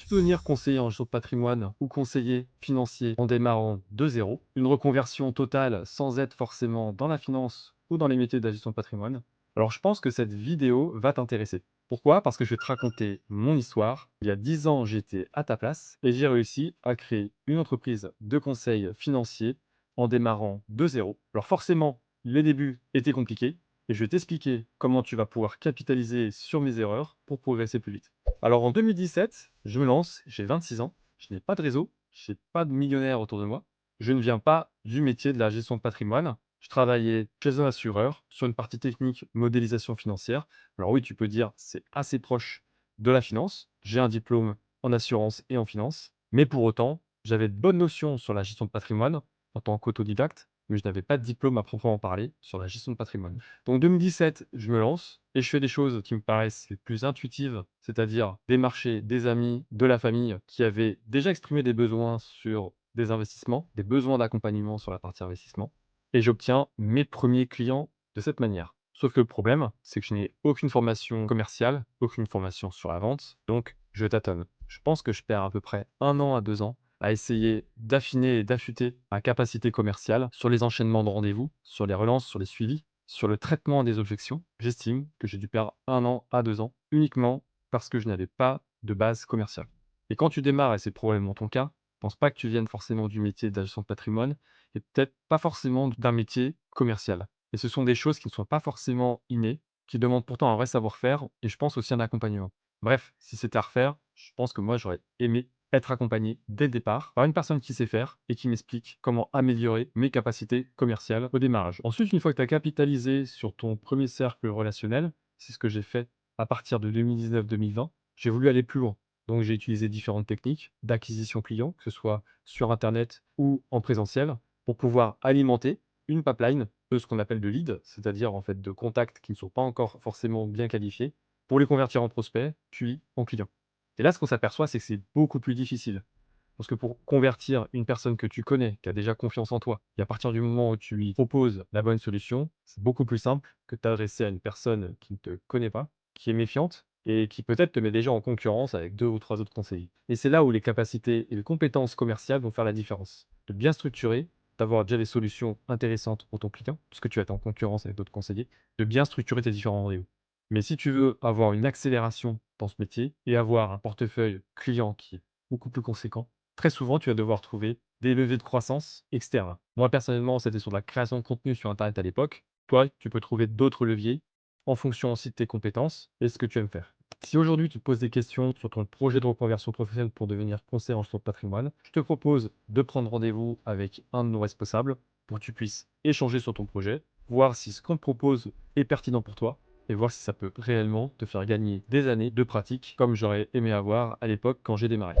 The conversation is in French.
peux devenir conseiller en gestion de patrimoine ou conseiller financier en démarrant de zéro. Une reconversion totale sans être forcément dans la finance ou dans les métiers de la gestion de patrimoine. Alors je pense que cette vidéo va t'intéresser. Pourquoi? Parce que je vais te raconter mon histoire. Il y a 10 ans, j'étais à ta place et j'ai réussi à créer une entreprise de conseil financier en démarrant de zéro. Alors forcément, les débuts étaient compliqués et je vais t'expliquer comment tu vas pouvoir capitaliser sur mes erreurs pour progresser plus vite. Alors en 2017, je me lance, j'ai 26 ans, je n'ai pas de réseau, je n'ai pas de millionnaire autour de moi, je ne viens pas du métier de la gestion de patrimoine. Je travaillais chez un assureur sur une partie technique modélisation financière. Alors oui, tu peux dire c'est assez proche de la finance. J'ai un diplôme en assurance et en finance, mais pour autant, j'avais de bonnes notions sur la gestion de patrimoine en tant qu'autodidacte, mais je n'avais pas de diplôme à proprement parler sur la gestion de patrimoine. Donc 2017, je me lance et je fais des choses qui me paraissent les plus intuitives, c'est-à-dire démarcher des amis, de la famille qui avaient déjà exprimé des besoins sur des investissements, des besoins d'accompagnement sur la partie investissement et j'obtiens mes premiers clients de cette manière. Sauf que le problème, c'est que je n'ai aucune formation commerciale, aucune formation sur la vente, donc je tâtonne. Je pense que je perds à peu près 1 an à 2 ans à essayer d'affiner et d'affûter ma capacité commerciale sur les enchaînements de rendez-vous, sur les relances, sur les suivis, sur le traitement des objections. J'estime que j'ai dû perdre 1 an à 2 ans uniquement parce que je n'avais pas de base commerciale. Et quand tu démarres, et c'est probablement ton cas, je pense pas que tu viennes forcément du métier de la gestion de patrimoine et peut-être pas forcément d'un métier commercial. Et ce sont des choses qui ne sont pas forcément innées, qui demandent pourtant un vrai savoir-faire et je pense aussi un accompagnement. Bref, si c'était à refaire, je pense que moi j'aurais aimé être accompagné dès le départ par une personne qui sait faire et qui m'explique comment améliorer mes capacités commerciales au démarrage. Ensuite, une fois que tu as capitalisé sur ton premier cercle relationnel, c'est ce que j'ai fait à partir de 2019-2020, j'ai voulu aller plus loin. Donc j'ai utilisé différentes techniques d'acquisition client, que ce soit sur internet ou en présentiel, pour pouvoir alimenter une pipeline de ce qu'on appelle de leads, c'est-à-dire en fait de contacts qui ne sont pas encore forcément bien qualifiés, pour les convertir en prospects, puis en clients. Et là, ce qu'on s'aperçoit, c'est que c'est beaucoup plus difficile. Parce que pour convertir une personne que tu connais, qui a déjà confiance en toi, et à partir du moment où tu lui proposes la bonne solution, c'est beaucoup plus simple que de t'adresser à une personne qui ne te connaît pas, qui est méfiante et qui peut-être te met déjà en concurrence avec 2 ou 3 autres conseillers. Et c'est là où les capacités et les compétences commerciales vont faire la différence. De bien structurer, d'avoir déjà des solutions intéressantes pour ton client, parce que tu vas être en concurrence avec d'autres conseillers, de bien structurer tes différents rendez-vous. Mais si tu veux avoir une accélération dans ce métier et avoir un portefeuille client qui est beaucoup plus conséquent, très souvent, tu vas devoir trouver des leviers de croissance externes. Moi, personnellement, c'était sur de la création de contenu sur internet à l'époque. Toi, tu peux trouver d'autres leviers en fonction aussi de tes compétences et ce que tu aimes faire. Si aujourd'hui tu te poses des questions sur ton projet de reconversion professionnelle pour devenir conseiller en gestion de patrimoine, je te propose de prendre rendez-vous avec un de nos responsables pour que tu puisses échanger sur ton projet, voir si ce qu'on te propose est pertinent pour toi et voir si ça peut réellement te faire gagner des années de pratique comme j'aurais aimé avoir à l'époque quand j'ai démarré.